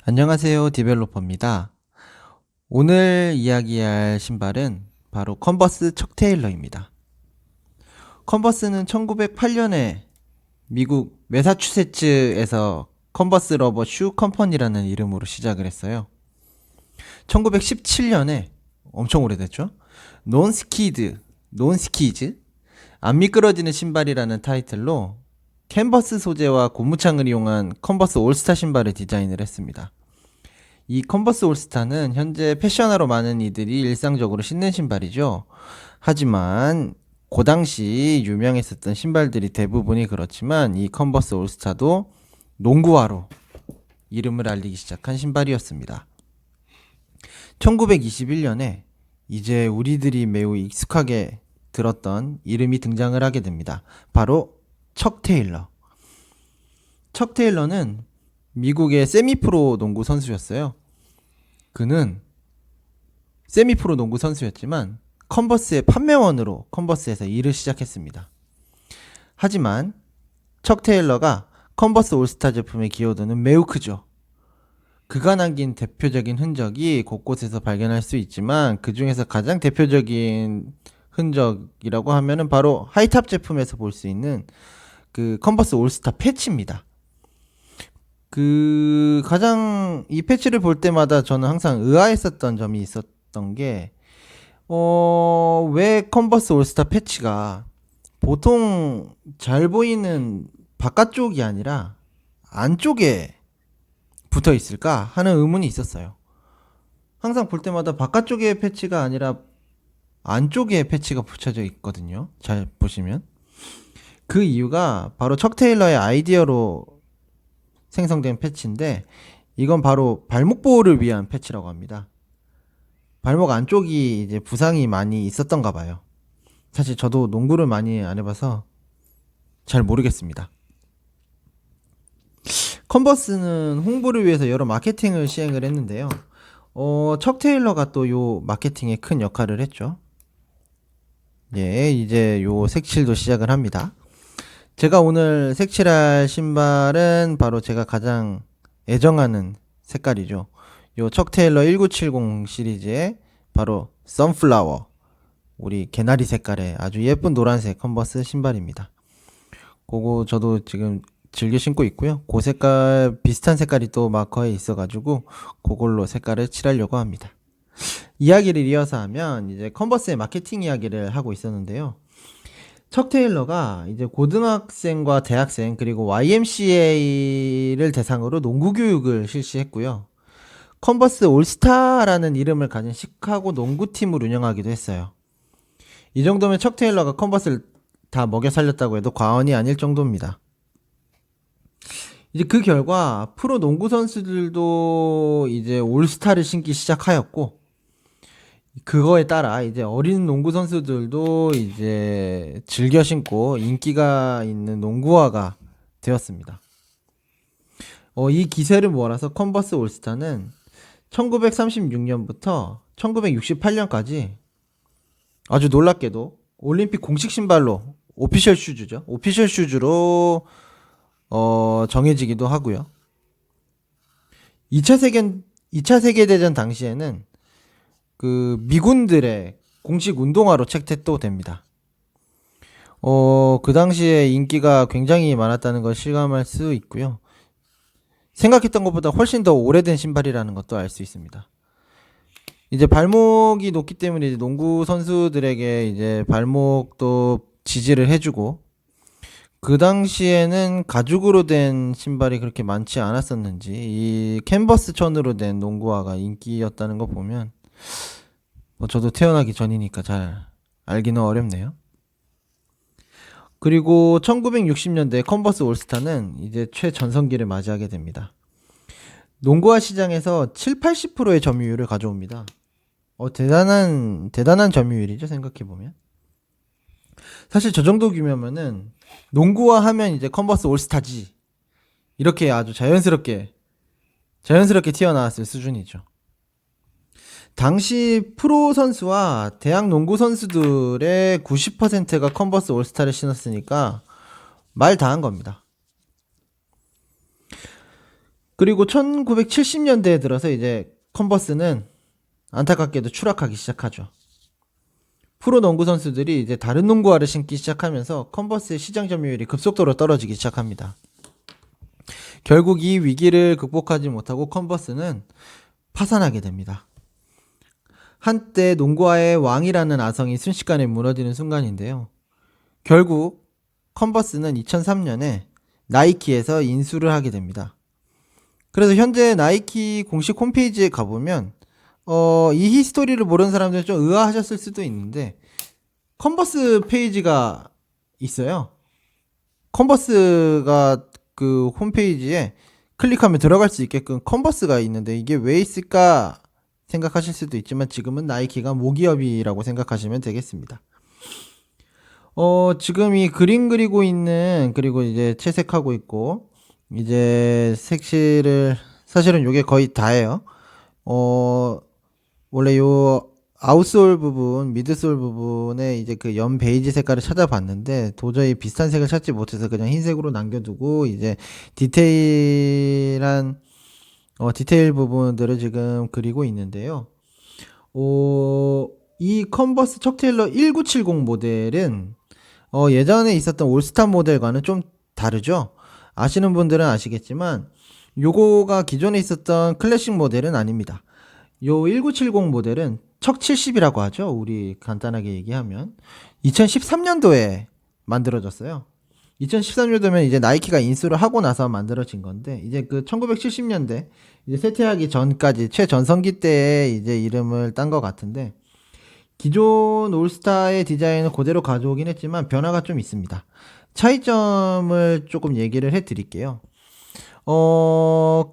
안녕하세요, 디벨로퍼입니다. 오늘 이야기할 신발은 바로 컨버스 척 테일러입니다. 컨버스는 1908년에 미국 매사추세츠에서 컨버스 러버 슈 컴퍼니라는 이름으로 시작을 했어요. 1917년에 엄청 오래됐죠? 논스키즈, 안 미끄러지는 신발이라는 타이틀로 캔버스 소재와 고무창을 이용한 컨버스 올스타 신발을 디자인을 했습니다. 이 컨버스 올스타는 현재 패셔너로 많은 이들이 일상적으로 신는 신발이죠. 하지만 그 당시 유명했었던 신발들이 대부분이 그렇지만 이 컨버스 올스타도 농구화로 이름을 알리기 시작한 신발이었습니다. 1921년에 이제 우리들이 매우 익숙하게 들었던 이름이 등장을 하게 됩니다. 바로 척 테일러. 척 테일러는 미국의 세미프로 농구 선수였어요. 그는 세미프로 농구 선수였지만 컨버스의 판매원으로 컨버스에서 일을 시작했습니다. 하지만 척 테일러가 컨버스 올스타 제품의 기여도는 매우 크죠. 그가 남긴 대표적인 흔적이 곳곳에서 발견할 수 있지만 그 중에서 가장 대표적인 흔적이라고 하면은 바로 하이탑 제품에서 볼 수 있는 그 컨버스 올스타 패치입니다. 가장 이 패치를 볼 때마다 저는 항상 의아했었던 점이 있었던 게, 왜 컨버스 올스타 패치가 보통 잘 보이는 바깥쪽이 아니라 안쪽에 붙어 있을까 하는 의문이 있었어요. 항상 볼 때마다 바깥쪽에 패치가 아니라 안쪽에 패치가 붙여져 있거든요. 잘 보시면. 그 이유가 바로 척 테일러의 아이디어로 생성된 패치인데 이건 바로 발목 보호를 위한 패치라고 합니다. 발목 안쪽이 이제 부상이 많이 있었던가 봐요. 사실 저도 농구를 많이 안 해봐서 잘 모르겠습니다. 컨버스는 홍보를 위해서 여러 마케팅을 시행을 했는데요. 척 테일러가 또 요 마케팅에 큰 역할을 했죠. 예, 이제 요 색칠도 시작을 합니다. 제가 오늘 색칠할 신발은 바로 제가 가장 애정하는 색깔이죠. 요 척 테일러 1970 시리즈의 바로 선플라워, 우리 개나리 색깔의 아주 예쁜 노란색 컨버스 신발입니다. 그거 저도 지금 즐겨 신고 있고요. 그 색깔 비슷한 색깔이 또 마커에 있어가지고 그걸로 색깔을 칠하려고 합니다. 이야기를 이어서 하면 이제 컨버스의 마케팅 이야기를 하고 있었는데요. 척 테일러가 이제 고등학생과 대학생 그리고 YMCA를 대상으로 농구 교육을 실시했고요. 컨버스 올스타라는 이름을 가진 시카고 농구팀을 운영하기도 했어요. 이 정도면 척 테일러가 컨버스를 다 먹여 살렸다고 해도 과언이 아닐 정도입니다. 이제 그 결과 프로 농구 선수들도 이제 올스타를 신기 시작하였고 그거에 따라 이제 어린 농구 선수들도 이제 즐겨 신고 인기가 있는 농구화가 되었습니다. 이 기세를 몰아서 컨버스 올스타는 1936년부터 1968년까지 아주 놀랍게도 올림픽 공식 신발로 오피셜 슈즈죠. 오피셜 슈즈로 정해지기도 하고요. 2차 세계대전 당시에는 그 미군들의 공식 운동화로 채택도 됩니다. 그 당시에 인기가 굉장히 많았다는 걸 실감할 수 있고요. 생각했던 것보다 훨씬 더 오래된 신발이라는 것도 알 수 있습니다. 이제 발목이 높기 때문에 이제 농구 선수들에게 이제 발목도 지지를 해주고 그 당시에는 가죽으로 된 신발이 그렇게 많지 않았었는지 이 캔버스 천으로 된 농구화가 인기였다는 거 보면 저도 태어나기 전이니까 잘 알기는 어렵네요. 그리고 1960년대 컨버스 올스타는 이제 최전성기를 맞이하게 됩니다. 농구화 시장에서 7~80%의 점유율을 가져옵니다. 대단한 점유율이죠, 생각해보면. 사실 저 정도 규모면은 농구화 하면 이제 컨버스 올스타지 이렇게 아주 자연스럽게 튀어나왔을 수준이죠. 당시 프로 선수와 대학 농구 선수들의 90%가 컨버스 올스타를 신었으니까 말 다 한 겁니다. 그리고 1970년대에 들어서 이제 컨버스는 안타깝게도 추락하기 시작하죠. 프로 농구 선수들이 이제 다른 농구화를 신기 시작하면서 컨버스의 시장 점유율이 급속도로 떨어지기 시작합니다. 결국 이 위기를 극복하지 못하고 컨버스는 파산하게 됩니다. 한때 농구화의 왕이라는 아성이 순식간에 무너지는 순간인데요. 결국 컨버스는 2003년에 나이키에서 인수를 하게 됩니다. 그래서 현재 나이키 공식 홈페이지에 가보면 이 히스토리를 모르는 사람들은 좀 의아하셨을 수도 있는데 컨버스 페이지가 있어요. 컨버스가 그 홈페이지에 클릭하면 들어갈 수 있게끔 컨버스가 있는데 이게 왜 있을까 생각하실 수도 있지만 지금은 나이키가 모기업이라고 생각하시면 되겠습니다. 지금 이 그림 그리고 있는, 그리고 이제 채색하고 있고, 이제 색실을, 사실은 요게 거의 다예요. 원래 요 아웃솔 부분, 미드솔 부분에 이제 그 연 베이지 색깔을 찾아봤는데 도저히 비슷한 색을 찾지 못해서 그냥 흰색으로 남겨두고 이제 디테일한 디테일 부분들을 지금 그리고 있는데요. 이 컨버스 척 테일러 1970 모델은 예전에 있었던 올스타 모델과는 좀 다르죠. 아시는 분들은 아시겠지만 요거가 기존에 있었던 클래식 모델은 아닙니다. 요 1970 모델은 척 70이라고 하죠. 우리 간단하게 얘기하면 2013년도에 만들어졌어요. 2013년도면 이제 나이키가 인수를 하고 나서 만들어진 건데 이제 그 1970년대 이제 쇠퇴하기 전까지 최전성기 때에 이제 이름을 딴 것 같은데 기존 올스타의 디자인을 그대로 가져오긴 했지만 변화가 좀 있습니다. 차이점을 조금 얘기를 해 드릴게요.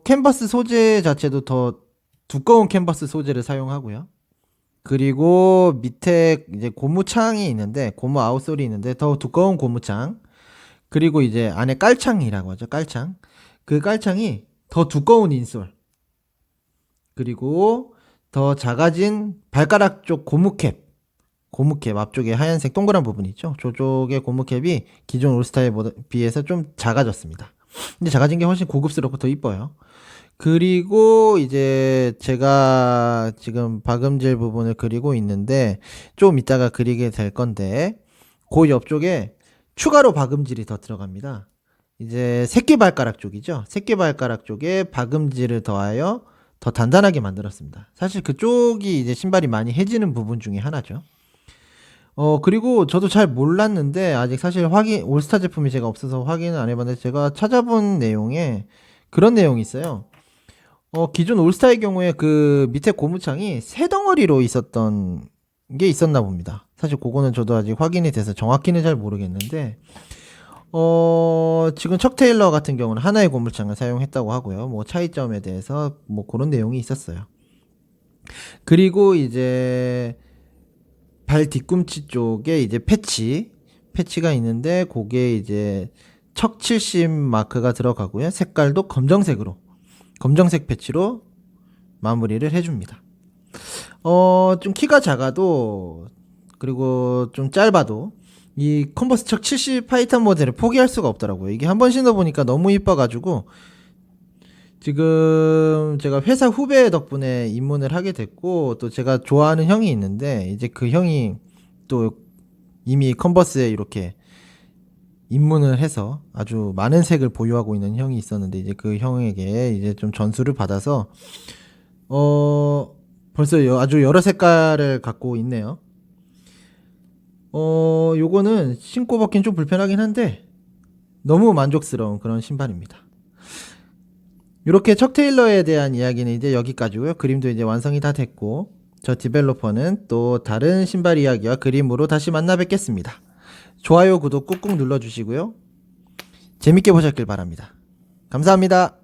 캔버스 소재 자체도 더 두꺼운 캔버스 소재를 사용하고요. 그리고 밑에 이제 고무창이 있는데, 고무 아웃솔이 있는데 더 두꺼운 고무창. 그리고 이제 안에 깔창이라고 하죠. 깔창. 그 깔창이 더 두꺼운 인솔. 그리고 더 작아진 발가락 쪽 고무캡. 고무캡 앞쪽에 하얀색 동그란 부분이 있죠. 저쪽의 고무캡이 기존 올스타에 비해서 좀 작아졌습니다. 근데 작아진 게 훨씬 고급스럽고 더 이뻐요. 그리고 이제 제가 지금 박음질 부분을 그리고 있는데 좀 이따가 그리게 될 건데 그 옆쪽에 추가로 박음질이 더 들어갑니다. 이제 새끼발가락 쪽이죠. 새끼발가락 쪽에 박음질을 더하여 더 단단하게 만들었습니다. 사실 그쪽이 이제 신발이 많이 해지는 부분 중에 하나죠. 그리고 저도 잘 몰랐는데 아직 사실 올스타 제품이 제가 없어서 확인은 안 해봤는데 제가 찾아본 내용에 그런 내용이 있어요. 기존 올스타의 경우에 그 밑에 고무창이 세 덩어리로 있었던 게 있었나 봅니다. 사실 그거는 저도 아직 확인이 돼서 정확히는 잘 모르겠는데, 지금 척 테일러 같은 경우는 하나의 고무창을 사용했다고 하고요. 뭐 차이점에 대해서 뭐 그런 내용이 있었어요. 그리고 이제 발 뒤꿈치 쪽에 이제 패치가 있는데 그게 이제 척 70 마크가 들어가고요. 색깔도 검정색 패치로 마무리를 해줍니다. 좀 키가 작아도 그리고 좀 짧아도 이 컨버스 척 70 파이탄 모델을 포기할 수가 없더라고요. 이게 한번 신어보니까 너무 이뻐가지고 지금 제가 회사 후배 덕분에 입문을 하게 됐고 또 제가 좋아하는 형이 있는데 이제 그 형이 또 이미 컨버스에 이렇게 입문을 해서 아주 많은 색을 보유하고 있는 형이 있었는데 이제 그 형에게 이제 좀 전수를 받아서 벌써 아주 여러 색깔을 갖고 있네요. 요거는 신고 벗긴 좀 불편하긴 한데 너무 만족스러운 그런 신발입니다. 이렇게 척 테일러에 대한 이야기는 이제 여기까지고요. 그림도 이제 완성이 다 됐고 저 디벨로퍼는 또 다른 신발 이야기와 그림으로 다시 만나 뵙겠습니다. 좋아요, 구독 꾹꾹 눌러주시고요. 재밌게 보셨길 바랍니다. 감사합니다.